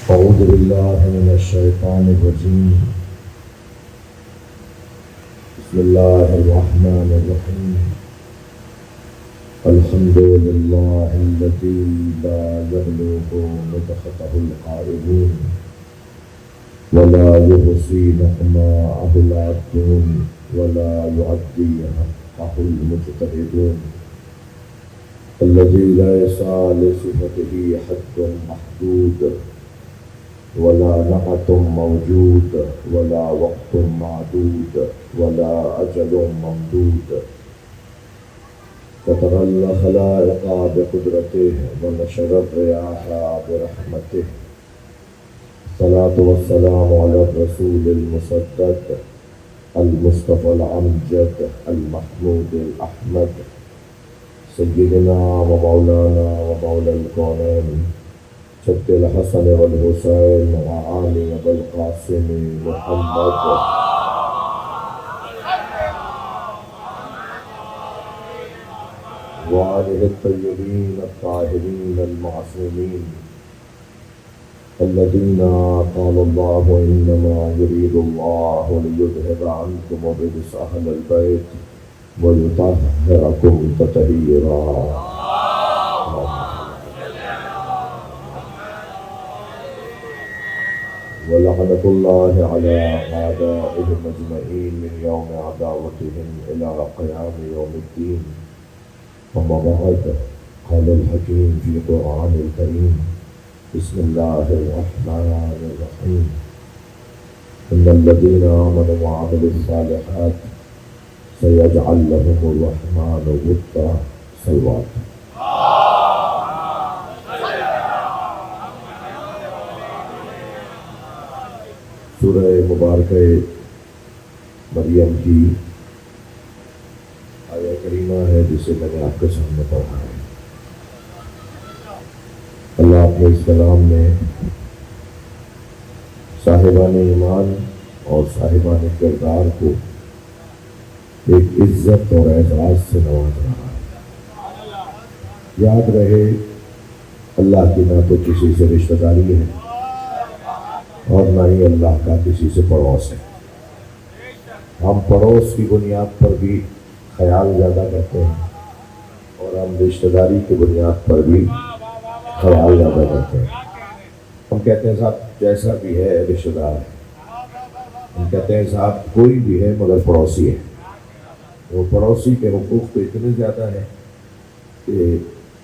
أعوذ بالله من الشيطان الرجيم. بسم الله الرحمن الرحيم. الحمد لله الذي لا يبلغ مدحته القائلون ولا يحصي نعماءه العادون ولا يعدي حقه المجتهدون الذي لا يسعى لصفته حد محدود ولا نعت موجود ولا وقت معدود ولا أجل ممدود فترى الخلائق بقدرته ونشر الرياح برحمته. الصلاة والسلام على الرسول المصدق المصطفى الأمجد المحمود الأحمد سيدنا ومولانا ومولى الكونين جد الحسن والحسين وعلي أبي القاسم محمد وآله الطيبين الطاهرين المعصومين الذين قال الله إنما يريد الله ليذهب عنكم الرجس أهل البيت ويطهركم تطهيرا. ولعنة الله على أعدائهم أجمعين من يوم عداوتهم إلى قيام يوم الدين. أما بعد، قال الحكيم في القرآن الكريم: بسم الله الرحمن الرحيم. إن الذين آمنوا وعملوا الصالحات سيجعل لهم الرحمن ودا. صلوات. سورہ مبارکہ مریم کی آیہ کریمہ ہے جسے میں نے آپ کے سامنے پڑھا ہے. اللہ اپنے اس کلام میں صاحبان ایمان اور صاحبان کردار کو ایک عزت اور اعزاز سے نواز رہا ہے. یاد رہے، اللہ کی نہ تو کسی سے رشتہ داری ہے اور نہ ہی اللہ کا کسی سے پڑوس ہے. ہم پڑوس کی بنیاد پر بھی خیال زیادہ کرتے ہیں اور ہم رشتہ داری کی بنیاد پر بھی خیال زیادہ کرتے ہیں. ہم کہتے ہیں صاحب جیسا بھی ہے رشتہ دار ہے. ہم کہتے ہیں صاحب کوئی بھی ہے مگر پڑوسی ہے. وہ پڑوسی کے حقوق تو اتنے زیادہ ہیں کہ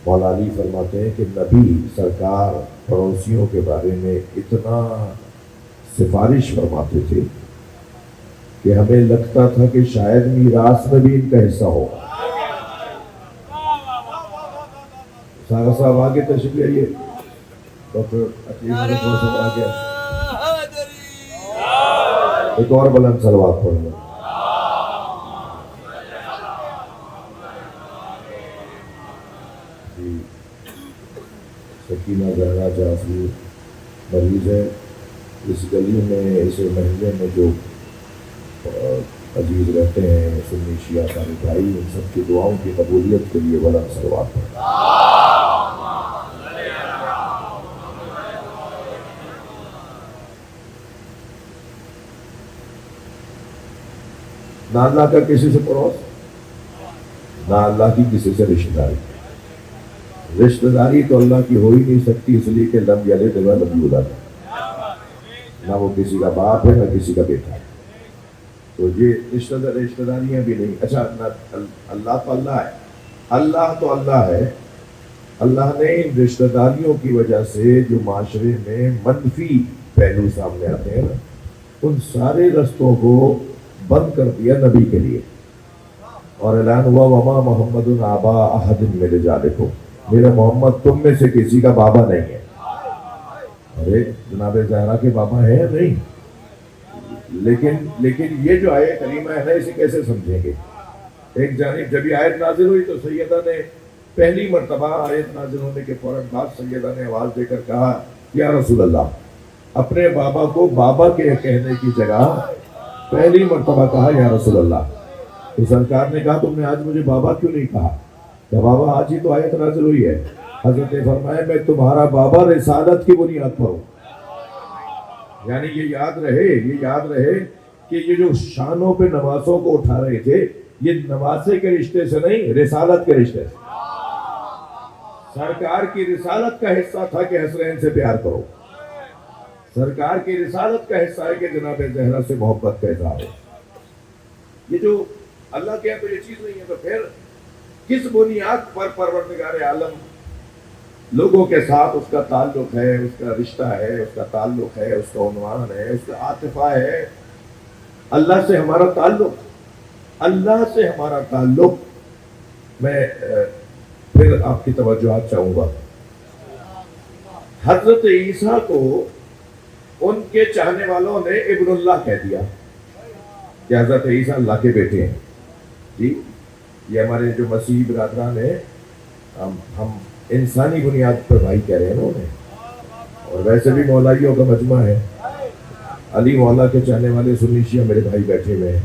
مولا علی فرماتے ہیں کہ نبی سرکار پڑوسیوں کے بارے میں اتنا سفارش فرماتے تھے کہ ہمیں لگتا تھا کہ شاید میراث میں بھی ان کا حصہ ہوگا. سارا صاحب آگے تشریف لائیے. ڈاکٹر عقیل صاحب آگے. ایک اور بلند صلوات پڑھنا. سکینہ زہرا جعفری مریض ہے. اس گلی میں اس محلے میں جو عزیز رہتے ہیں سنی شیعہ سارے بھائی، ان سب کی دعاؤں کی قبولیت کے لیے بلند صلوات پڑھیں. نہ اللہ کا کسی سے پڑوس، نہ اللہ کی کسی سے رشتہ داری. رشتہ داری تو اللہ کی ہو ہی نہیں سکتی، اس لیے کہ لم یلد ولم یولد. نہ وہ کسی کا باپ ہے نہ کسی کا بیٹا ہے. تو یہ رشتہ داریاں بھی نہیں. اچھا، اللہ تو اللہ ہے. اللہ تو اللہ ہے. اللہ نے ان رشتہ داریوں کی وجہ سے جو معاشرے میں منفی پہلو سامنے آتے ہیں نا، ان سارے رستوں کو بند کر دیا نبی کے لیے. اور اعلان ہوا وما محمد آبا احد من رجالکم، میرا محمد تم میں سے کسی کا بابا نہیں ہے. ارے جناب زہرا کے بابا ہے نہیں. لیکن یہ جو آیت کریمہ ہے نا، اسے کیسے سمجھیں گے؟ ایک جانب جب یہ آیت نازل ہوئی تو سیدہ نے پہلی مرتبہ آیت نازل ہونے کے فوراً بعد سیدہ نے آواز دے کر کہا یا رسول اللہ. اپنے بابا کو بابا کے کہنے کی جگہ پہلی مرتبہ کہا یا رسول اللہ. تو سرکار نے کہا تم نے آج مجھے بابا کیوں نہیں کہا؟ کہ بابا آج ہی تو آیت نازل ہوئی ہے. حضرت نے فرمایا میں تمہارا بابا رسالت کی بنیاد پر ہوں. یعنی یہ یاد رہے کہ یہ جو شانوں پہ نوازوں کو اٹھا رہے تھے، یہ نوازے کے رشتے سے نہیں، رسالت کے رشتے سے۔ سرکار کی رسالت کا حصہ تھا کہ حسنین سے پیار کرو، سرکار کی رسالت کا حصہ ہے کہ جناب زہرا سے محبت کا اظہار ہو۔ یہ جو اللہ کے تو یہ چیز نہیں ہے، تو پھر کس بنیاد پر پروردگار عالم لوگوں کے ساتھ اس کا تعلق ہے، اس کا رشتہ ہے، اس کا تعلق ہے، اس کا عنوان ہے، اس کا عاطفہ ہے؟ اللہ سے ہمارا تعلق میں پھر آپ کی توجہات چاہوں گا۔ حضرت عیسیٰ کو ان کے چاہنے والوں نے ابن اللہ کہہ دیا کہ حضرت عیسیٰ اللہ کے بیٹے ہیں۔ جی یہ ہمارے جو مسیحی برادران ہیں، ہم انسانی بنیاد پر بھائی کہہ رہے ہیں انہوں نے، اور ویسے بھی مولائیوں کا مجمع ہے۔ علی مولا کے چاہنے والے سنی شیعہ میرے بھائی بیٹھے ہوئے ہیں۔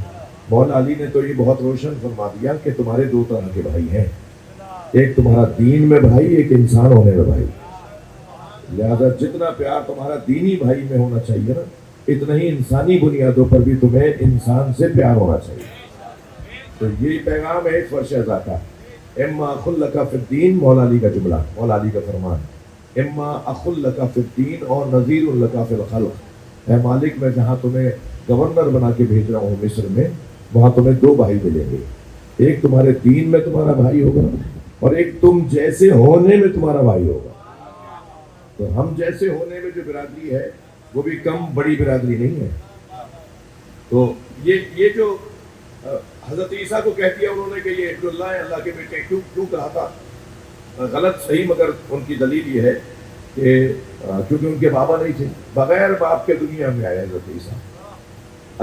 مولا علی نے تو یہ بہت روشن فرما دیا کہ تمہارے دو طرح کے بھائی ہیں، ایک تمہارا دین میں بھائی، ایک انسان ہونے میں بھائی۔ لہذا جتنا پیار تمہارا دینی بھائی میں ہونا چاہیے نا، اتنا ہی انسانی بنیادوں پر بھی تمہیں انسان سے پیار ہونا چاہیے۔ تو یہ پیغام ہے اس ورثہ کا۔ اما اخل لک فی الدین، مولا علی کا جملہ، مولا علی کا فرمان، اما اخل لک فی الدین اور نذیر لک فی الخلق۔ اے مالک، میں جہاں تمہیں گورنر بنا کے بھیج رہا ہوں مصر میں، وہاں تمہیں دو بھائی ملیں گے، ایک تمہارے دین میں تمہارا بھائی ہوگا اور ایک تم جیسے ہونے میں تمہارا بھائی ہوگا۔ تو ہم جیسے ہونے میں جو برادری ہے وہ بھی کم بڑی برادری نہیں ہے۔ تو یہ جو حضرت عیسیٰ کو کہہ دیا انہوں نے کہ یہ ابن اللہ ہے، اللہ کے بیٹے، کیوں کہا تھا؟ غلط صحیح، مگر ان کی دلیل یہ ہے کہ کیونکہ ان کے بابا نہیں تھے، بغیر باپ کے دنیا میں آئے حضرت عیسیٰ،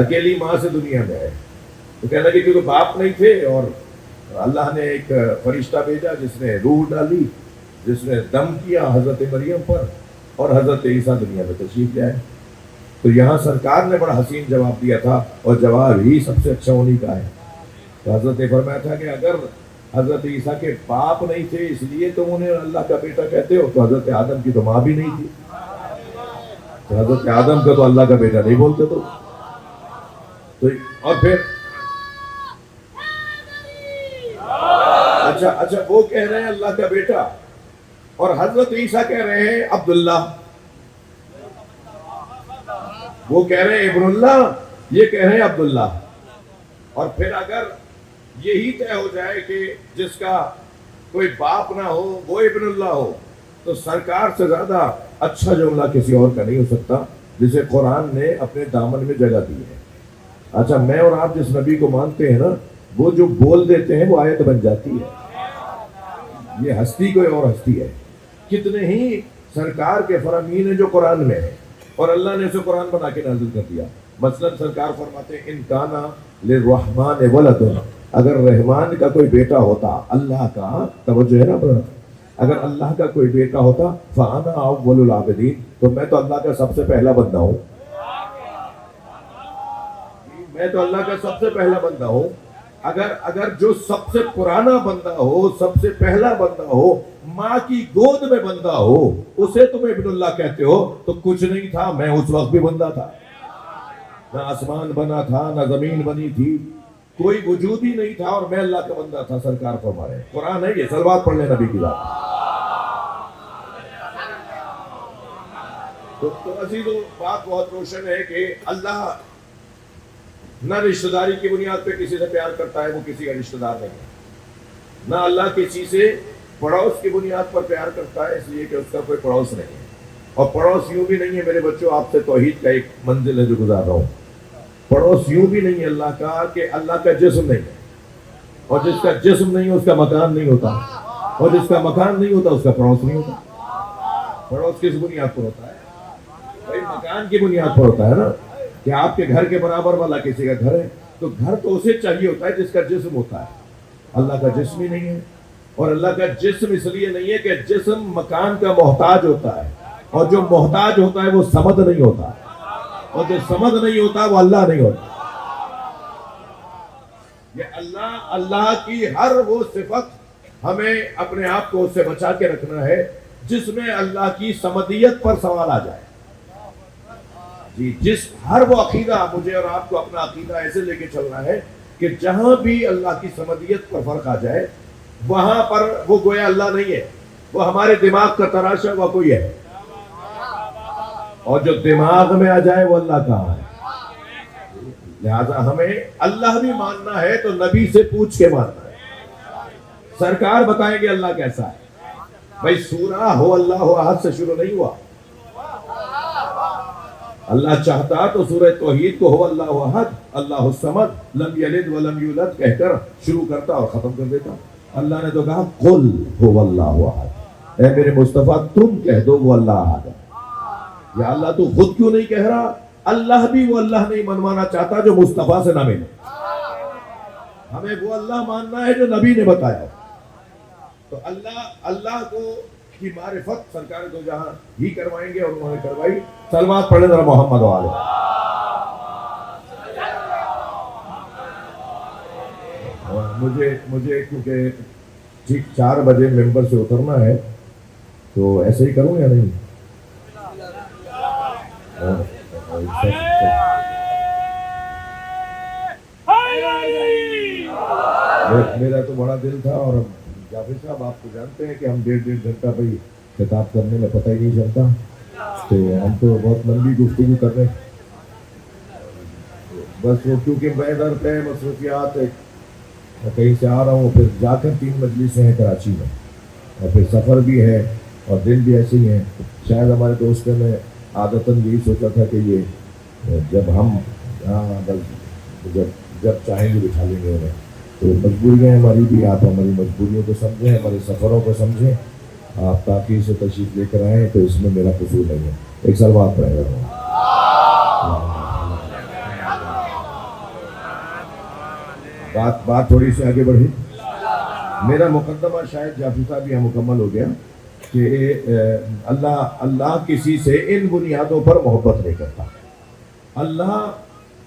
اکیلی ماں سے دنیا میں آئے۔ تو کہنا کہ کیونکہ باپ نہیں تھے اور اللہ نے ایک فرشتہ بھیجا جس نے روح ڈالی، جس نے دم کیا حضرت مریم پر، اور حضرت عیسیٰ دنیا میں تشریف لے آئے۔ تو یہاں سرکار نے بڑا حسین جواب دیا تھا، اور جواب ہی سب سے اچھا انہی کا ہے۔ تو حضرت نے فرمایا تھا کہ اگر حضرت عیسیٰ کے باپ نہیں تھے اس لیے تم انہیں اللہ کا بیٹا کہتے ہو، تو حضرت آدم کی تو ماں بھی نہیں تھی، تو حضرت آدم کا تو اللہ کا بیٹا نہیں بولتے۔ تو اور پھر اچھا وہ کہہ رہے ہیں اللہ کا بیٹا، اور حضرت عیسیٰ کہہ رہے ہیں عبداللہ، وہ کہہ رہے ہیں ابن اللہ، یہ کہہ رہے ہیں عبداللہ۔ اور پھر اگر یہی طے ہو جائے کہ جس کا کوئی باپ نہ ہو وہ ابن اللہ ہو، تو سرکار سے زیادہ اچھا جملہ کسی اور کا نہیں ہو سکتا جسے قرآن نے اپنے دامن میں جگہ دی ہے۔ اچھا میں اور آپ جس نبی کو مانتے ہیں نا، وہ جو بول دیتے ہیں وہ آیت بن جاتی ہے۔ یہ ہستی کوئی اور ہستی ہے۔ کتنے ہی سرکار کے فرامین ہیں جو قرآن میں ہے، اور اللہ نے اسے قرآن بنا کے نازل کر دیا۔ مثلا سرکار فرماتے ہیں ان کانا للرحمن ولد، اگر رحمان کا کوئی بیٹا ہوتا، اللہ کا توجہ ہے نا برا، اگر اللہ کا کوئی بیٹا ہوتا فانا اول العابدین، تو میں تو اللہ کا سب سے پہلا بندہ ہوں، میں تو اللہ کا سب سے پہلا بندہ ہوں۔ اگر جو سب سے پرانا بندہ ہو، سب سے پہلا بندہ ہو، ماں کی گود میں بندہ ہو، اسے تم ابن اللہ کہتے ہو، تو کچھ نہیں تھا، میں اس وقت بھی بندہ تھا، نہ آسمان بنا تھا نہ زمین بنی تھی، کوئی وجود ہی نہیں تھا، اور میں اللہ کا بندہ تھا۔ سرکار فرما رہے ہیں، قرآن ہے یہ، صلوات پڑھ لیں نبی کی ذات۔ تو عزیزو بات بہت روشن ہے کہ اللہ نہ رشتہ داری کی بنیاد پہ کسی سے پیار کرتا ہے، وہ کسی کا رشتہ دار نہیں ہے، نہ اللہ کسی سے پڑوس کی بنیاد پر پیار کرتا ہے اس لیے کہ اس کا کوئی پڑوس نہیں ہے۔ اور پڑوس یوں بھی نہیں ہے میرے بچوں، آپ سے توحید کا ایک منزل ہے جو گزار رہا ہوں، پڑوس یوں بھی نہیں ہے اللہ کا کہ اللہ کا جسم نہیں ہے، اور جس کا جسم نہیں ہے اس کا مکان نہیں ہوتا، اور جس کا مکان نہیں ہوتا اس کا پڑوس نہیں ہوتا۔ پڑوس کس بنیاد پر ہوتا ہے؟ بھائی مکان کی بنیاد پر ہوتا ہے نا، کہ آپ کے گھر کے برابر والا کسی کا گھر ہے، تو گھر تو اسے چاہیے ہوتا ہے جس کا جسم ہوتا ہے۔ اللہ کا جسم ہی نہیں ہے، اور اللہ کا جسم اس لیے نہیں ہے کہ جسم مکان کا محتاج ہوتا ہے، اور جو محتاج ہوتا ہے وہ صمد نہیں ہوتا، اور جو صمد نہیں ہوتا وہ اللہ نہیں ہوتا۔ یہ اللہ کی ہر وہ صفت ہمیں اپنے آپ کو اس سے بچا کے رکھنا ہے جس میں اللہ کی صمدیت پر سوال آ جائے، جی جس ہر وہ عقیدہ مجھے اور آپ کو اپنا عقیدہ ایسے لے کے چلنا ہے کہ جہاں بھی اللہ کی سمدیت پر فرق آ جائے وہاں پر وہ گویا اللہ نہیں ہے، وہ ہمارے دماغ کا تراشا ہوا کوئی ہے، اور جو دماغ میں آ جائے وہ اللہ کہاں ہے۔ لہذا ہمیں اللہ بھی ماننا ہے تو نبی سے پوچھ کے ماننا ہے، سرکار بتائیں گے اللہ کیسا ہے۔ بھائی سورہ ہو اللہ ہو احد سے شروع نہیں ہوا، اللہ چاہتا تو سورہ توحید کو ہو اللہ احد اللہ الصمد لم یلد ولم یولد کہہ کر شروع کرتا اور ختم کر دیتا۔ اللہ نے تو کہا قل هو اللہ احد، اے میرے مصطفیٰ تم کہہ دو وہ اللہ احد ہے۔ یا اللہ تو خود کیوں نہیں کہہ رہا؟ اللہ بھی وہ اللہ نہیں منوانا چاہتا جو مصطفیٰ سے نہ ملے، ہمیں وہ اللہ ماننا ہے جو نبی نے بتایا۔ تو اللہ کو کی معرفت سرکار تو جہاں ہی کروائیں گے اور انہوں نے کروائی۔ سلوات پڑھیں ذرا محمد والے۔ مجھے کیونکہ ٹھیک 4 بجے ممبر سے اترنا ہے، تو ایسے ہی کروں یا نہیں؟ میرا تو بڑا دل تھا، اور جعفر صاحب آپ تو جانتے ہیں کہ ہم 1.5 گھنٹہ پہ خطاب کرنے میں پتہ ہی نہیں چلتا، تو ہم تو بہت لمبی گفتگو کر رہے ہیں۔ بس وہ کیونکہ بیدر پہ مصروفیات، میں کہیں سے آ رہا ہوں، پھر جا کر 3 مجلسیں ہیں کراچی میں، اور پھر سفر بھی ہے اور دن بھی ایسے ہی ہیں۔ شاید ہمارے دوست نے عادتاً یہی سوچا تھا کہ یہ جب ہم جب چاہیں گے بٹھا لیں گے انہیں، تو مجبوریاں ہماری بھی، آپ ہماری مجبوریوں کو سمجھیں، ہمارے سفروں کو سمجھیں، آپ تاکہ سے تشریف لے کر آئیں، تو اس میں میرا قصور نہیں ہے۔ ایک سال بعد پڑھے گا۔ بات تھوڑی سی آگے بڑھی۔ میرا مقدمہ شاید جعفر صاحب یہاں مکمل ہو گیا کہ اللہ کسی سے ان بنیادوں پر محبت نہیں کرتا۔ اللہ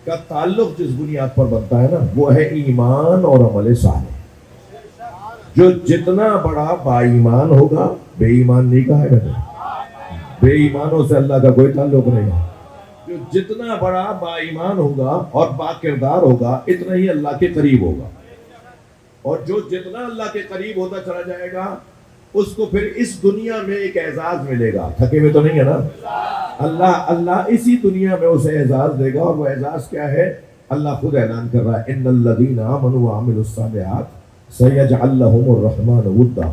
کا تعلق جس بنیاد پر بنتا ہے نا، وہ ہے ایمان اور عمل صالح۔ جو جتنا بڑا با ایمان ہوگا، بے ایمان نہیں کہا ہے، بے ایمانوں سے اللہ کا کوئی تعلق نہیں ہے۔ جو جتنا بڑا با ایمان ہوگا اور با کردار ہوگا، اتنا ہی اللہ کے قریب ہوگا، اور جو جتنا اللہ کے قریب ہوتا چلا جائے گا، اس کو پھر اس دنیا میں ایک اعزاز ملے گا۔ تھکے ہوئے تو نہیں ہے نا؟ اللہ اسی دنیا میں اسے اعزاز دے گا، اور وہ اعزاز کیا ہے؟ اللہ خود اعلان کر رہا ہے، ان الذین آمنوا وعملوا الصالحات سیجعل لهم الرحمن ودا۔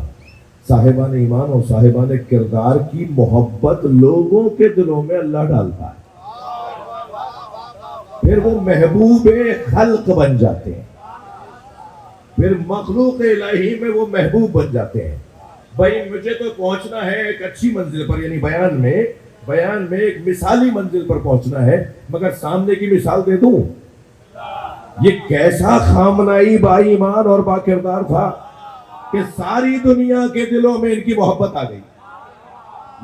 صاحبان ایمان اور صاحبان کردار کی محبت لوگوں کے دلوں میں اللہ ڈالتا ہے، پھر وہ محبوب خلق بن جاتے ہیں، پھر مخلوق الہی میں وہ محبوب بن جاتے ہیں۔ بھائی مجھے تو پہنچنا ہے ایک اچھی منزل پر، یعنی بیان میں ایک مثالی منزل پر پہنچنا ہے، مگر سامنے کی مثال دے دوں، یہ کیسا خامنائی با ایمان اور با کردار تھا کہ ساری دنیا کے دلوں میں ان کی محبت آ گئی۔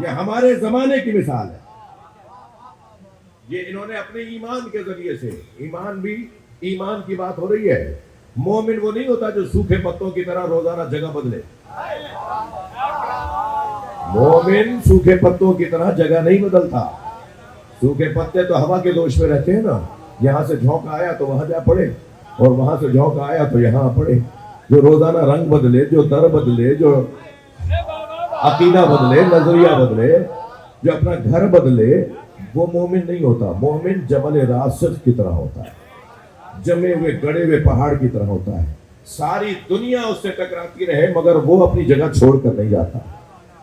یہ ہمارے زمانے کی مثال ہے، یہ انہوں نے اپنے ایمان کے ذریعے سے، ایمان کی بات ہو رہی ہے۔ مومن وہ نہیں ہوتا جو سوکھے پتوں کی طرح روزانہ جگہ بدلے، مومن سوکھے پتوں کی طرح جگہ نہیں بدلتا۔ سوکھے پتے تو ہوا کے دوش میں رہتے ہیں نا، یہاں سے جھونکا آیا تو وہاں جا پڑے، اور وہاں سے جھونکا آیا تو یہاں پڑے۔ جو روزانہ رنگ بدلے، جو در بدلے، جو عقیدہ بدلے، نظریہ بدلے، جو اپنا گھر بدلے، وہ مومن نہیں ہوتا۔ مومن جبل راسخ کی طرح ہوتا ہے، جمے ہوئے گڑے ہوئے پہاڑ کی طرح ہوتا ہے۔ ساری دنیا اس سے ٹکراتی رہے مگر وہ اپنی جگہ چھوڑ کر نہیں جاتا۔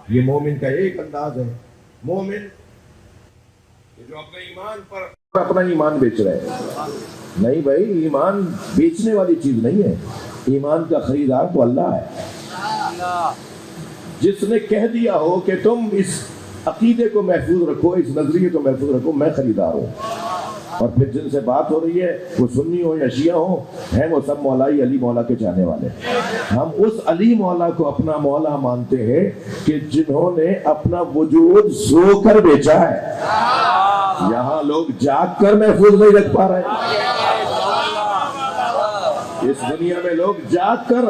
یہ مومن کا ایک انداز ہے۔ مومن جو اپنے ایمان پر اپنا ایمان بیچ رہے ہیں، نہیں بھائی، ایمان بیچنے والی چیز نہیں ہے، ایمان کا خریدار تو اللہ ہے، جس نے کہہ دیا ہو کہ تم اس عقیدے کو محفوظ رکھو، اس نظریے کو محفوظ رکھو، میں خریدار ہوں۔ اور پھر جن سے بات ہو رہی ہے، وہ سنی ہو یا شیعہ ہو، ہیں وہ سب مولائی علی مولا کے چاہنے والے۔ ہم اس علی مولا کو اپنا مولا مانتے ہیں کہ جنہوں نے اپنا وجود سو کر بیچا ہے۔ یہاں لوگ جاگ کر محفوظ نہیں رکھ پا رہے، اس دنیا میں لوگ جاگ کر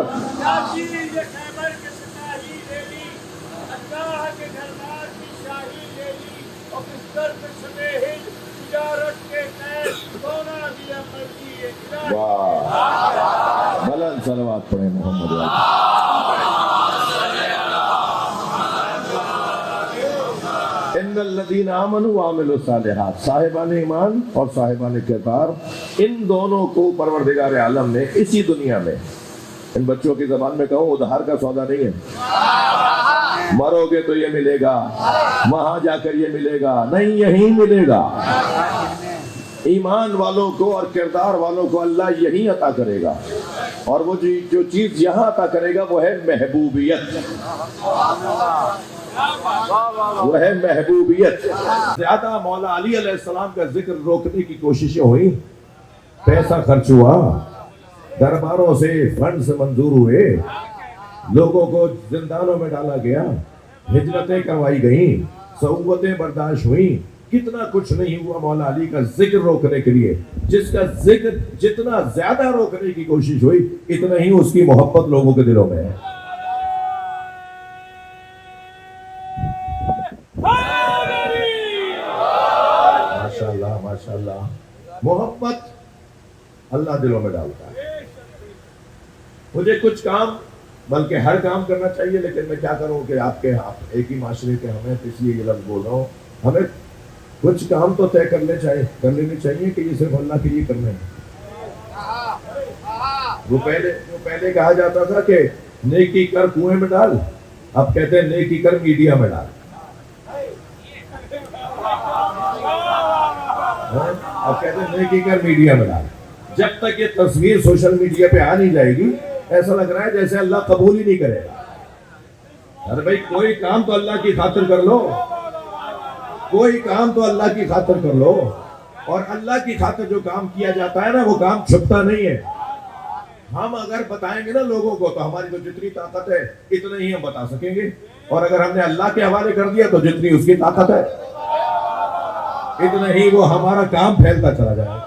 واہ، بلند صلوات پڑھیں محمد ان الذین آمنوا وعملوا الصالحات، صاحبان ایمان اور صاحبان کردار، ان دونوں کو پروردگار عالم نے اسی دنیا میں، ان بچوں کی زبان میں کہوں ادھار کا سودا نہیں ہے، مرو گے تو یہ ملے گا، وہاں جا کر یہ ملے گا نہیں، یہیں ملے گا۔ ایمان والوں کو اور کردار والوں کو اللہ یہی عطا کرے گا، اور وہ جو چیز یہاں عطا کرے گا وہ ہے محبوبیت، وہ ہے محبوبیت۔ زیادہ مولا علی علیہ السلام کا ذکر روکنے کی کوششیں ہوئی، پیسہ خرچ ہوا، درباروں سے فنڈ سے منظور ہوئے، لوگوں کو زندانوں میں ڈالا گیا، ہجرتیں کروائی گئیں، صعوبتیں برداشت ہوئیں، کتنا کچھ نہیں ہوا مولا علی کا ذکر روکنے کے لیے، جس کا ذکر جتنا زیادہ روکنے کی کوشش ہوئی اتنا ہی اس کی محبت لوگوں کے دلوں میں ہے۔ ماشاءاللہ ماشاءاللہ، محبت اللہ دلوں میں ڈالتا ہے۔ مجھے کچھ کام، بلکہ ہر کام کرنا چاہیے، لیکن میں کیا کروں کہ آپ ایک ہی معاشرے کے ہمیں، اس لیے یہ لفظ بول رہا ہوں، ہمیں کچھ کام تو طے کر لینے چاہیے کہ یہ صرف اللہ کے لیے کرنے ہیں۔ وہ پہلے کہا جاتا تھا کہ نیکی کر کنویں میں ڈال، اب کہتے ہیں نیکی کر میڈیا میں ڈال۔ اب کہتے ہیں نیکی کر میڈیا میں ڈال۔ جب تک یہ تصویر سوشل میڈیا پہ آ نہیں جائے گی، ایسا لگ رہا ہے جیسے اللہ قبول ہی نہیں کرے گا۔ ارے بھائی کوئی کام تو اللہ کی خاطر کر لو، کوئی کام تو اللہ کی خاطر کر لو، اور اللہ کی خاطر جو کام کیا جاتا ہے نا وہ کام چھپتا نہیں ہے۔ ہم اگر بتائیں گے نا لوگوں کو تو ہماری تو جتنی طاقت ہے اتنا ہی ہم بتا سکیں گے، اور اگر ہم نے اللہ کے حوالے کر دیا تو جتنی اس کی طاقت ہے اتنا ہی وہ ہمارا کام پھیلتا چلا جائے۔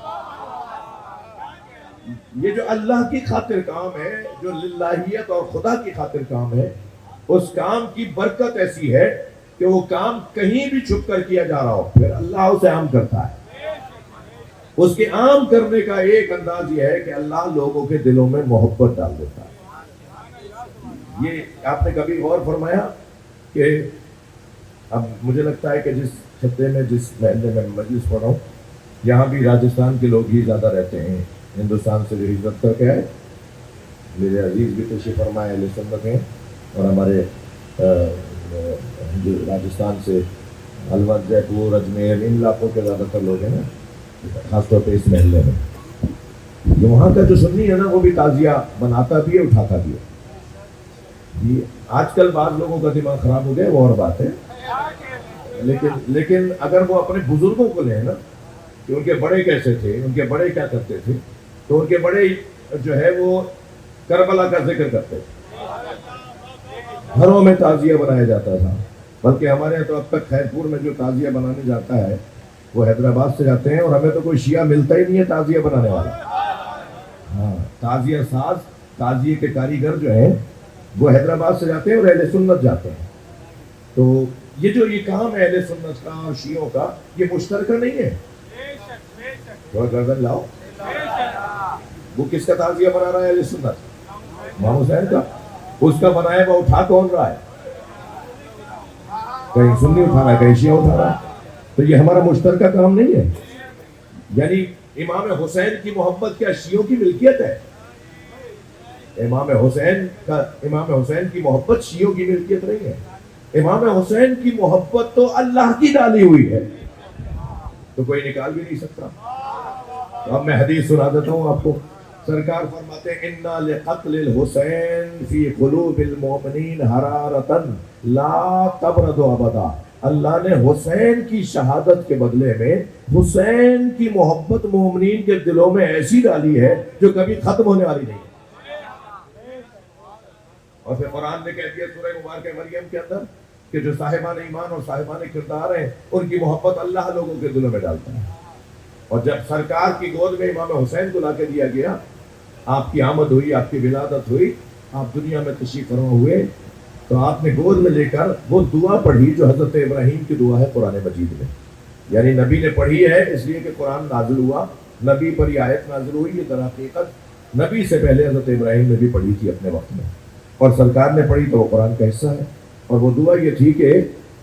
یہ جو اللہ کی خاطر کام ہے، جو للہیت اور خدا کی خاطر کام ہے، اس کام کی برکت ایسی ہے کہ وہ کام کہیں بھی چھپ کر کیا جا رہا ہو پھر اللہ اسے عام کرتا ہے۔ اس کے عام کرنے کا ایک انداز یہ ہے کہ اللہ لوگوں کے دلوں میں محبت ڈال دیتا ہے۔ یہ آپ نے کبھی غور فرمایا کہ اب مجھے لگتا ہے کہ جس خطے میں، جس محلے میں مجلس پڑھا ہوں، یہاں بھی راجستھان کے لوگ ہی زیادہ رہتے ہیں، ہندوستان سے جو ہجرت کر کے آئے۔ میرے عزیز بھی تشریف فرمائے اہل سنت ہیں، اور ہمارے جو راجستھان سے الور، جے پور، اجمیر، ان علاقوں کے زیادہ تر لوگ ہیں نا، خاص طور پہ اس محلے میں۔ جو وہاں کا جو سنی ہے نا وہ بھی تعزیہ بناتا بھی ہے، اٹھاتا بھی ہے۔ آج کل بعض لوگوں کا دماغ خراب ہو گیا، وہ اور بات ہے، لیکن اگر وہ اپنے بزرگوں کو لیں نا کہ ان کے بڑے کیسے تھے، ان کے بڑے کیا کرتے تھے، تو ان کے بڑے جو ہے وہ کربلا کا ذکر کرتے تھے، گھروں میں تعزیہ بنایا جاتا تھا۔ بلکہ ہمارے یہاں تو اب تک خیر پور میں جو تعزیہ بنانے جاتا ہے وہ حیدرآباد سے جاتے ہیں، اور ہمیں تو کوئی شیعہ ملتا ہی نہیں ہے تعزیہ بنانے والا۔ ہاں، تعزیہ ساز، تعزیے کے کاریگر جو ہیں وہ حیدرآباد سے جاتے ہیں اور اہل سنت جاتے ہیں۔ تو یہ کام ہے اہل سنت کا اور شیعوں کا، یہ مشترکہ نہیں ہے۔ تھوڑا گردن لاؤ، وہ کس کا تعزیہ بنا رہا ہے؟ اہل سنت، امام حسین کا۔ اس کا بنایا وہ اٹھا کون رہا ہے؟ کہیں سنی اٹھا رہا ہے، کہیں شیعہ اٹھا رہا ہے۔ تو یہ ہمارا مشترکہ کام نہیں ہے۔ یعنی امام حسین کی محبت کیا شیعوں کی ملکیت ہے؟ امام حسین کی محبت شیعوں کی ملکیت نہیں ہے۔ امام حسین کی محبت تو اللہ کی ڈالی ہوئی ہے، تو کوئی نکال بھی نہیں سکتا۔ تو اب میں حدیث سنا دیتا ہوں آپ کو۔ سرکار فرماتے ہیں اِنَّا لِقَتْلِ الْحُسَيْنِ فِي قُلُوبِ الْمُؤْمِنِينَ حَرَارَةً لَا تَبْرَدُ أَبَدًا۔ اللہ نے حسین کی شہادت کے بدلے میں حسین کی محبت مومنین کے دلوں میں ایسی ڈالی ہے جو کبھی ختم ہونے والی نہیں ہے۔ اور پھر قرآن نے کہہ دیا سورہ مبارکہ مریم کے اندر کہ جو صاحبان ایمان اور صاحبان کردار ہیں ان کی محبت اللہ لوگوں کے دلوں میں ڈالتا ہے۔ اور جب سرکار کی گود میں امام حسین کو لا کے دیا گیا، آپ کی آمد ہوئی، آپ کی ولادت ہوئی، آپ دنیا میں تشریف فرما ہوئے، تو آپ نے گود میں لے کر وہ دعا پڑھی جو حضرت ابراہیم کی دعا ہے قرآن مجید میں۔ یعنی نبی نے پڑھی ہے اس لیے کہ قرآن نازل ہوا، نبی پر یہ آیت نازل ہوئی. یہ در حقیقت نبی سے پہلے حضرت ابراہیم نے بھی پڑھی تھی اپنے وقت میں، اور سرکار نے پڑھی تو وہ قرآن کا حصہ ہے. اور وہ دعا یہ تھی کہ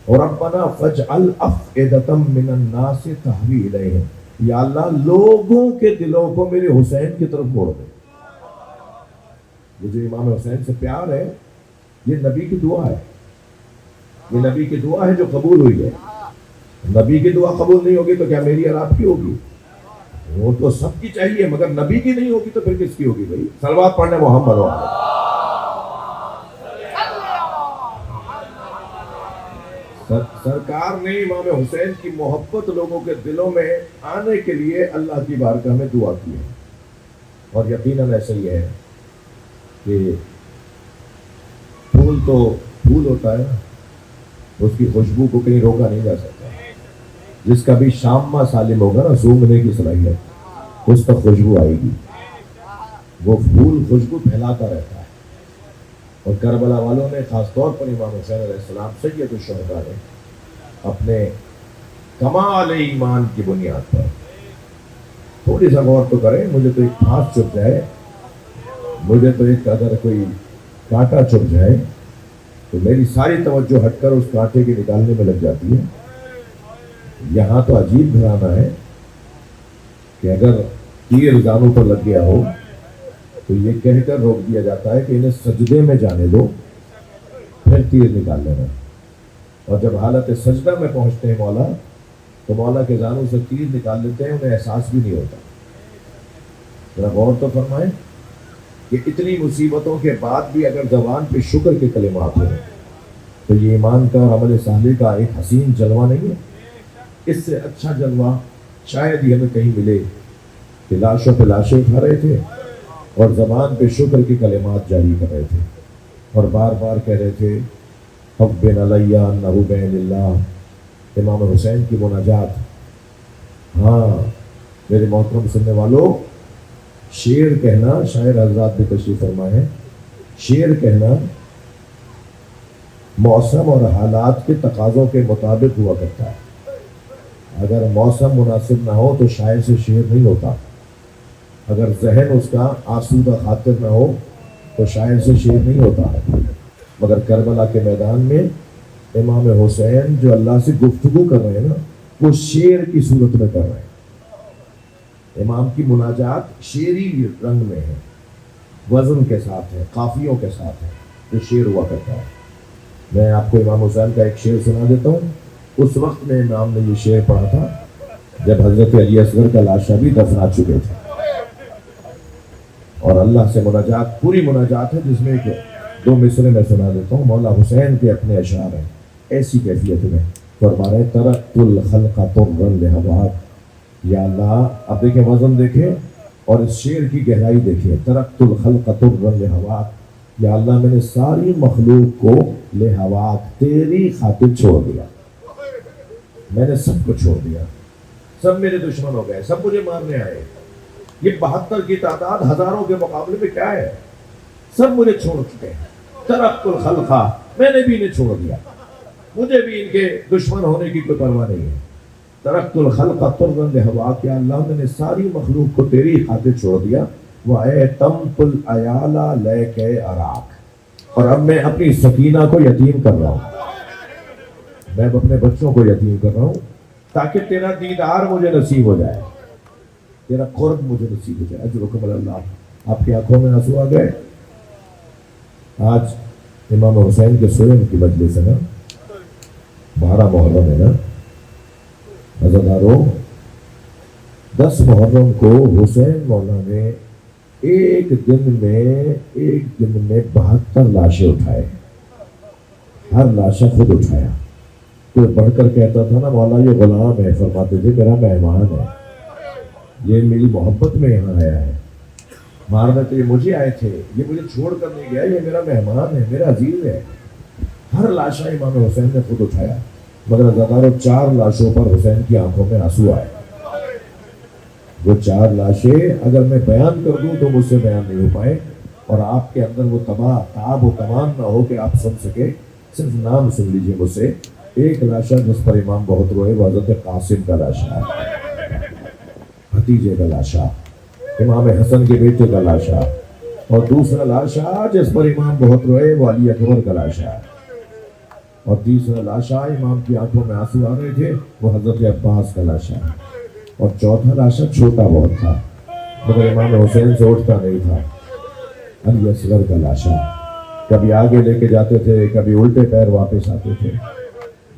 ربنا فاجعل افئدة من الناس تهوی الیہم، یا اللہ لوگوں کے دلوں کو میرے حسین کی طرف موڑ دے. یہ جو امام حسین سے پیار ہے یہ نبی کی دعا ہے، یہ نبی کی دعا ہے جو قبول ہوئی ہے. نبی کی دعا قبول نہیں ہوگی تو کیا میری اور آپ کی ہوگی؟ وہ تو سب کی چاہیے، مگر نبی کی نہیں ہوگی تو پھر کس کی ہوگی بھائی؟ صلوات پڑھنے محمد و سرکار نے امام حسین کی محبت لوگوں کے دلوں میں آنے کے لیے اللہ کی بارگاہ میں دعا کی ہے. اور یقیناً ایسا ہی ہے کہ پھول تو پھول ہوتا ہے، اس کی خوشبو کو کہیں روکا نہیں جا سکتا. جس کا بھی شامہ سالم ہوگا نا سونگھنے کی صلاحیت، اس تک خوشبو آئے گی. وہ پھول خوشبو پھیلاتا رہتا ہے. اور کربلا والوں نے خاص طور پر امام حسین علیہ السلام سید الشہداء نے اپنے کمال ایمان کی بنیاد پر تھوڑی سا غور تو کریں. مجھے تو ایک پھانس چپ جائے، مجھے تو ایک اگر کوئی کانٹا چپ جائے تو میری ساری توجہ ہٹ کر اس کانٹے کے نکالنے میں لگ جاتی ہے. یہاں تو عجیب گھرانہ ہے کہ اگر تیر زانوں پر لگ گیا ہو تو یہ کہہ کر روک دیا جاتا ہے کہ انہیں سجدے میں جانے دو پھر تیر نکال لینا. اور جب حالت سجدہ میں پہنچتے ہیں مولا تو مولا کے زانوں سے تیر نکال لیتے ہیں، انہیں احساس بھی نہیں ہوتا. ذرا غور تو فرمائیں کہ اتنی مصیبتوں کے بعد بھی اگر زبان پہ شکر کے کلمات ہوں تو یہ ایمان کا اور عمل صالح کا ایک حسین جلوہ نہیں ہے؟ اس سے اچھا جلوہ شاید ہی ہمیں کہیں ملے کہ لاشوں پہ لاشیں اٹھا رہے تھے اور زبان پہ شکر کے کلمات جاری کر رہے تھے اور بار بار کہہ رہے تھے حبن علیہ انہ بین اللہ. امام حسین کی مناجات. ہاں میرے محترم سننے والوں، شعر کہنا، شاعر حضرات بھی تشریف فرمائے ہیں، شعر کہنا موسم اور حالات کے تقاضوں کے مطابق ہوا کرتا ہے. اگر موسم مناسب نہ ہو تو شاعر سے شعر نہیں ہوتا. اگر ذہن اس کا آسودہ خاطر نہ ہو تو شاعر سے شعر نہیں ہوتا. مگر کربلا کے میدان میں امام حسین جو اللہ سے گفتگو کر رہے ہیں نا، وہ شعر کی صورت میں کر رہے ہیں. امام کی مناجات شعری رنگ میں ہے، وزن کے ساتھ ہے، قافیوں کے ساتھ ہے، جو شعر ہوا کرتا ہے. میں آپ کو امام حسین کا ایک شعر سنا دیتا ہوں. اس وقت میں امام نے یہ شعر پڑھا تھا جب حضرت علی اصغر کا لاشا بھی دفنا چکے تھے. اور اللہ سے مناجات، پوری مناجات ہے، جس میں دو مصرے میں سنا دیتا ہوں. مولا حسین کے اپنے اشعار ہیں ایسی کیفیت میں. فرما رہے ترکت الخلق طرا لہواک. یا اللہ اب دیکھیں وزن دیکھیں اور اس شعر کی گہرائی دیکھیں. ترکت الخلق طرا لہواک. یا اللہ میں نے ساری مخلوق کو لہواک تیری خاطر چھوڑ دیا. میں نے سب کو چھوڑ دیا، سب میرے دشمن ہو گئے، سب مجھے مارنے آئے. یہ 72 کی تعداد ہزاروں کے مقابلے میں کیا ہے؟ سب مجھے چھوڑ چکے ہیں. ترکت الخلق، میں نے بھی انہیں چھوڑ دیا، مجھے بھی ان کے دشمن ہونے کی کوئی پرواہ نہیں ہے. ترکت الخلق طرا لہواک. یا اللہ میں نے ساری مخلوق کو تیری خاطر چھوڑ دیا. وَأَتَمْتُ الْأَيَالَ لَكَ أَرَاكَ. اور اب میں اپنی سکینہ کو یتیم کر رہا ہوں، میں اپنے بچوں کو یتیم کر رہا ہوں تاکہ تیرا دیدار مجھے نصیب ہو جائے، تیرا قرب مجھے نصیب ہو جائے. اجرکم اللہ. آپ کی آنکھوں میں آنسو آ گئے. آج امام حسین کے سوئم کی مجلس ہے نا، 12 محرم ہے نا عزادارو. 10 محرم کو حسین مولا نے ایک دن میں 72 لاشیں اٹھائے. ہر لاشا خود اٹھایا. کوئی بڑھ کر کہتا تھا نا مولا یہ غلام ہے، فرماتے تھے میرا مہمان ہے، یہ میری محبت میں یہاں آیا ہے. مارنے تو یہ مجھے آئے تھے، یہ مجھے چھوڑ کر نہیں گیا، یہ میرا مہمان ہے، میرا عزیز ہے. ہر لاشا امام حسین نے خود اٹھایا. مگر عزادارو 4 لاشوں پر حسین کی آنکھوں میں آنسو آئے. وہ 4 لاشیں اگر میں بیان کر دوں تو مجھ سے بیان نہیں ہو پائے، اور آپ کے اندر وہ تاب و تمام نہ ہو کہ آپ سن سکے. صرف نام سن لیجئے مجھ سے. ایک لاشا جس پر امام بہت روئے وہ حضرت قاسم کا لاشا ہے، بھتیجے کا لاشا، امام حسن کے بیٹے کا لاشا، اور دوسرا لاشا جس پر امام بہت روئے وہ علی اکبر کا لاشا ہے، اور تیسرا لاشا امام کی آنکھوں میں آنسو آ رہے تھے وہ حضرت عباس کا لاشا ہے، اور چوتھا لاشا چھوٹا بہت تھا مگر امام حسین سے اٹھتا نہیں تھا، علی اصغر کا لاشا، کبھی آگے لے کے جاتے تھے کبھی الٹے پیر واپس آتے تھے۔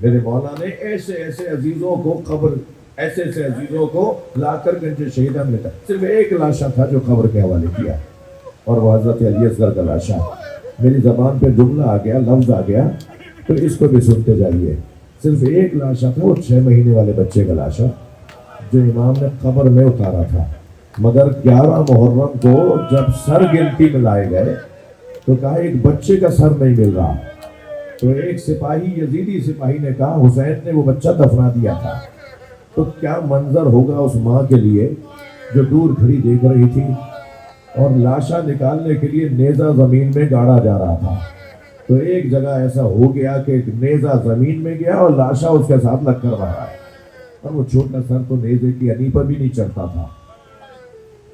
میرے مولا نے ایسے ایسے عزیزوں کو قبر، ایسے ایسے عزیزوں کو لا کر گنج شہیدہ میں لٹا، صرف ایک لاشا تھا جو قبر کے حوالے کیا اور وہ حضرت علی اصغر کا لاشا۔ میری زبان پہ جملہ آ گیا، لفظ آ گیا تو اس کو بھی سنتے جائیے۔ صرف ایک لاشا تھا، وہ 6 مہینے والے بچے کا لاشا جو امام نے قبر میں اتارا تھا، مگر 11 محرم کو جب سر گنتی میں لائے گئے تو کہا ایک بچے کا سر نہیں مل رہا، تو ایک سپاہی، یزیدی سپاہی نے کہا حسین نے وہ بچہ دفنا دیا تھا۔ تو کیا منظر ہوگا اس ماں کے لیے جو دور کھڑی دیکھ رہی تھی اور لاشا نکالنے کے لیے نیزہ زمین میں گاڑا جا رہا تھا، تو ایک جگہ ایسا ہو گیا کہ نیزہ زمین میں گیا اور لاشا اس کے ساتھ لگ کر رہا ہے، اور وہ چھوٹا سر تو نیزے کی انی پر بھی نہیں چڑھتا تھا،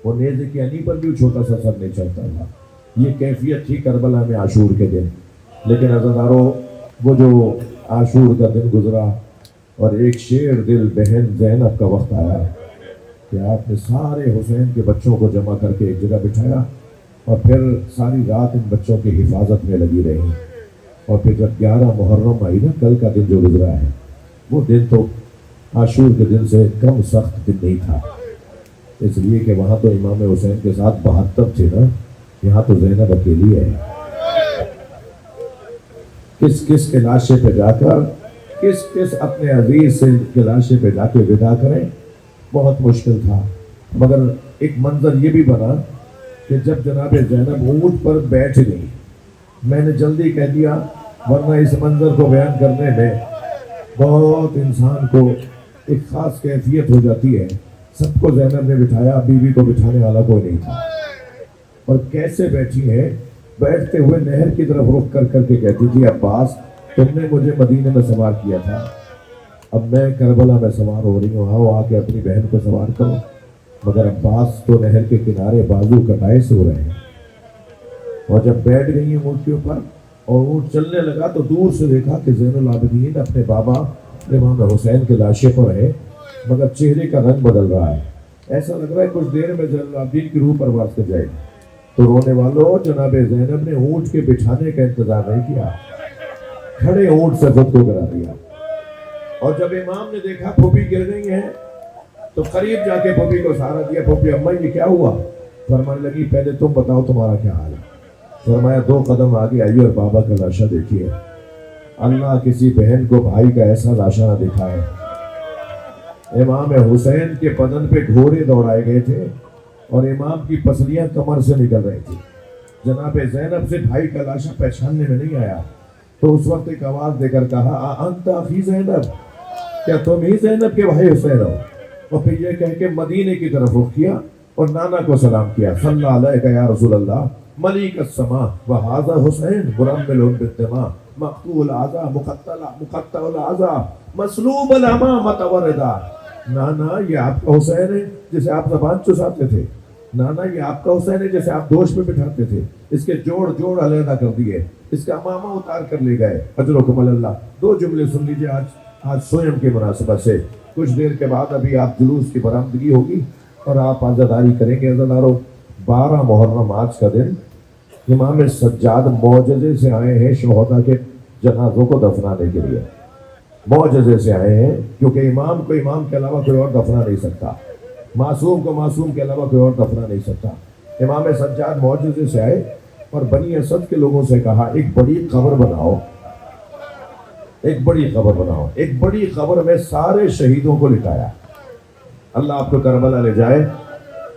وہ نیزے کی انی پر بھی چھوٹا سا سر نہیں چڑھتا تھا۔ یہ کیفیت تھی کربلا میں عاشور کے دن۔ لیکن عزیزانو، وہ جو عاشور کا دن گزرا اور ایک شیر دل بہن زینب کا وقت آیا کہ آپ نے سارے حسین کے بچوں کو جمع کر کے ایک جگہ بٹھایا اور پھر ساری رات ان بچوں کی حفاظت میں لگی رہی، اور پھر جب 11 محرم آئی نا، کل کا دن جو گزرا ہے، وہ دن تو عاشور کے دن سے کم سخت دن نہیں تھا، اس لیے کہ وہاں تو امام حسین کے ساتھ 72 تھے نا، یہاں تو زینب اکیلی ہے۔ کس کس کے لاشے پہ جا کر، کس کس اپنے عزیز سے کے لاشے پہ جا کے ودا کریں، بہت مشکل تھا۔ مگر ایک منظر یہ بھی بنا کہ جب جناب زینب اونٹ پر بیٹھ گئی، میں نے جلدی کہہ دیا ورنہ اس منظر کو بیان کرنے میں بہت انسان کو ایک خاص کیفیت ہو جاتی ہے۔ سب کو زینب نے بٹھایا، بیوی کو بٹھانے والا کوئی نہیں تھا، اور کیسے بیٹھی ہے، بیٹھتے ہوئے نہر کی طرف رخ کر کر کے کہتی تھی عباس تم نے مجھے مدینے میں سوار کیا تھا، اب میں کربلا میں سوار ہو رہی ہوں، آؤ آ کے اپنی بہن کو سوار کرو۔ مگر عباس تو نہر کے کنارے بازو کٹائے سو رہے ہیں، اور جب بیٹھ گئی ہیں اونٹ کے اوپر اور اونٹ چلنے لگا تو دور سے دیکھا کہ زین العابدین اپنے بابا امام حسین کے لاشے پر ہے، مگر چہرے کا رنگ بدل رہا ہے، ایسا لگ رہا ہے کچھ دیر میں زین العابدین کی روح پرواز کر جائے گی۔ تو رونے والوں، جناب زینب نے اونٹ کے بٹھانے کا انتظار نہیں کیا، کھڑے اونٹ سے خود کو کرا دیا، اور جب امام نے دیکھا پھوپھی گر گئی ہیں تو قریب جا کے پھوپھی کو سہارا دیا، پھوپھی اماں یہ کیا ہوا؟ فرمانے لگی پہلے تم بتاؤ تمہارا کیا حال ہے۔ فرمایا 2 قدم آگے آئیے اور بابا کا لاشا دیکھیے، اللہ کسی بہن کو بھائی کا ایسا لاشا نہ دکھائے۔ امام حسین کے بدن پہ گھوڑے دوڑائے گئے تھے اور امام کی پسلیاں کمر سے نکل رہی تھی، جناب زینب سے بھائی کا لاشا پہچاننے میں نہیں آیا، تو اس وقت ایک آواز دے کر کہا انت اخی زینب، کیا تم ہی زینب کے بھائی حسین ہو؟ اور پھر یہ کہہ کے مدینے کی طرف رخ کیا اور نانا کو سلام کیا، صلی اللہ علیہ یا رسول اللہ ملیک السماء وہذا حسین مرمل بالدماء مقتول اعضاء مقطع الاعضاء مسلوب العمى متوردا۔ نانا یہ آپ کا حسین ہے جسے آپ زبان چساتے تھے، نانا یہ آپ کا حسین ہے جسے آپ دوش میں بٹھاتے تھے، اس کے جوڑ جوڑ علیحدہ کر دیے، اس کا امامہ اتار کر لے گئے، اجرکم اللہ۔ 2 جملے سن لیجئے آج سوئم کی مناسبت سے، کچھ دیر کے بعد ابھی آپ جلوس کی برآمدگی ہوگی اور آپ عزاداری کریں گے۔ عزادارو 12 محرم آج کا دن امام سجاد معجزے سے آئے ہیں شہداء کے جنازوں کو دفنانے کے لیے، معجزے سے آئے ہیں، کیونکہ امام کو امام کے علاوہ کوئی اور دفنا نہیں سکتا، معصوم کو معصوم کے علاوہ کوئی اور دفنا نہیں سکتا۔ امام سجاد معجزے سے آئے اور بنی اسد کے لوگوں سے کہا ایک بڑی قبر بناؤ، ایک بڑی قبر بناؤ، ایک بڑی قبر میں سارے شہیدوں کو لٹایا۔ اللہ آپ کو کربلا لے جائے،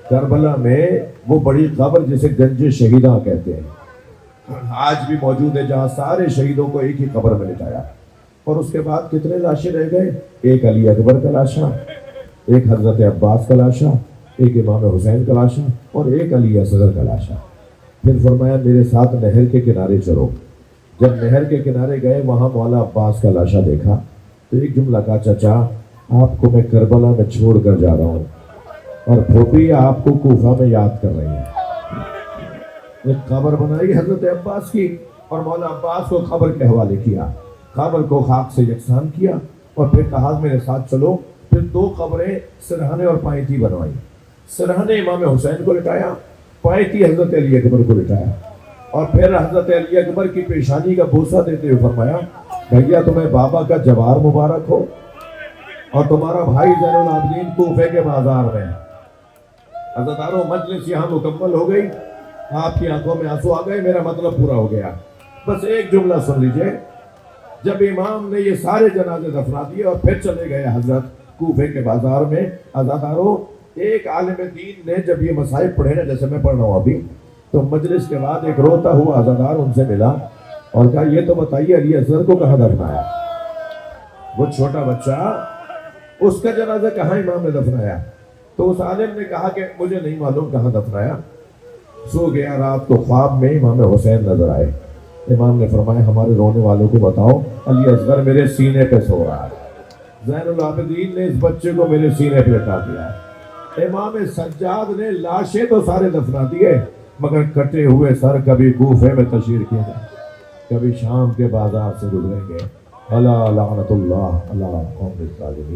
کربلا میں وہ بڑی قبر جسے گنج شہیدہ کہتے ہیں آج بھی موجود ہے، جہاں سارے شہیدوں کو ایک ہی قبر میں لٹایا۔ اور اس کے بعد کتنے لاشیں رہ گئے؟ ایک علی اکبر کا لاشا، ایک حضرت عباس کا لاشا، ایک امام حسین کا لاشا اور ایک علی اصغر کا لاشا۔ پھر فرمایا میرے ساتھ نہر کے کنارے چلو۔ جب نہر کے کنارے گئے وہاں مولا عباس کا لاشا دیکھا، تو ایک جملہ کہا چچا آپ کو میں کربلا میں چھوڑ کر جا رہا ہوں اور پھوپھی آپ کو کوفہ میں یاد کر رہی ہیں. ایک خبر بنائی حضرت عباس کی اور مولا عباس کو خبر کے حوالے کیا, خبر کو خاک سے یکساں کیا اور پھر کہا میرے ساتھ چلو. پھر 2 قبریں سرہانے اور پائیتی بنوائی. سرہانے امام حسین کو لٹایا, پائیتی حضرت علی اکبر کو لٹایا اور پھر حضرت علی اکبر کی پیشانی کا بوسہ دیتے ہوئے فرمایا بھیا تمہیں بابا کا جوار مبارک ہو اور تمہارا بھائی زین العابدین کوفے کے بازار میں. عزادارو مجلس یہاں مکمل ہو گئی, آپ کی آنکھوں میں آنسو آ گئے, میرا مطلب پورا ہو گیا. بس ایک جملہ سن لیجئے. جب امام نے یہ سارے جنازے دفنا دیے اور پھر چلے گئے حضرت کوفے کے بازار میں, عزادارو ایک عالم دین نے جب یہ مصائب پڑھے نا جیسے میں پڑھ رہا ہوں ابھی, تو مجلس کے بعد ایک روتا ہوا عزادار ان سے ملا اور کہا یہ تو بتائیے علی اصغر کو کہاں دفنایا؟ وہ چھوٹا بچہ, اس کا جنازہ کہاں امام نے دفنایا؟ تو اس عالم نے کہا کہ مجھے نہیں معلوم کہاں دفنایا. سو گیا, رات کو خواب میں امام حسین نظر آئے. امام نے فرمایا ہمارے رونے والوں کو بتاؤ علی اصغر میرے سینے پہ سو رہا ہے. زین العابدین نے اس بچے کو میرے سینے پہ لٹا دیا. امام سجاد نے لاشیں تو سارے دفنا دیے مگر کٹے ہوئے سر کبھی کوفے میں تشہیر کیے جائیں, کبھی شام کے بازار سے گزریں گے. الا لعنت اللہ علی قوم الظالمین.